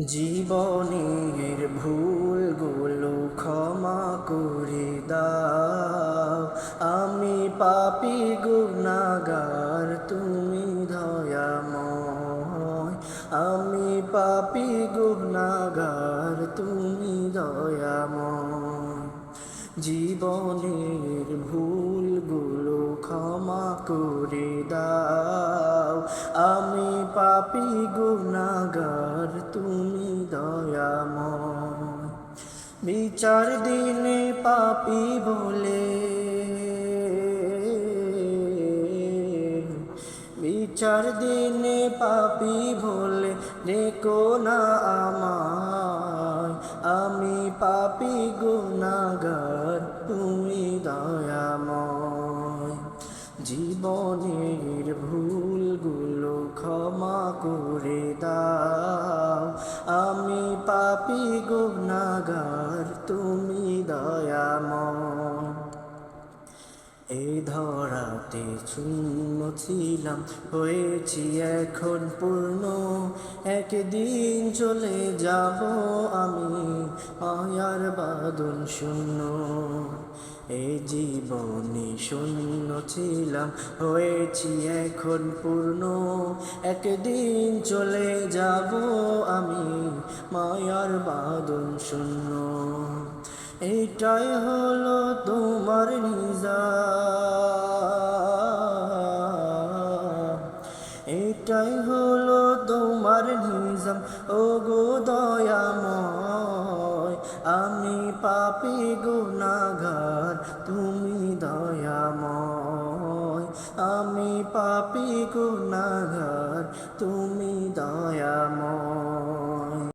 জীবনের ভুলগুলো ক্ষমা করে দাও। আমি পাপী গুনাহগার, তুমি দয়াময়। আমি পাপী গুনাহগার, তুমি দয়াময়। জীবনের ভুলগুলো ক্ষমা করে দাও। আমি পাপী গুনাহগার, তুমি দয়াময়। বিচার দিনে পাপী বলে, বিচার দিনে পাপী বলে ডেকো না আমায়। আমি পাপী গুনাহগার, তুমি দয়াময়। জীবনের ভুলগুলো ক্ষমা করে দাও। আমি পাপী গুনাহগার, তুমি দয়াময়। এই ধরাতে শূন্য ছিলাম, হয়েছি এখন পূর্ণ। একদিন চলে যাব আমি, মায়ার বাঁধন শূন্য। এই জীবনে শূন্য ছিলাম, হয়েছি এখন পূর্ণ। একদিন চলে যাব আমি, মায়ার বাঁধন শূন্য। এইটাই হলো তোমার নিজাম, এইটাই হলো তোমার নিজাম, ও গো দয়াময়। আমি পাপী গুনাহগার, তুমি দয়াময়। আমি পাপী গুনাহগার, তুমি দয়াময়।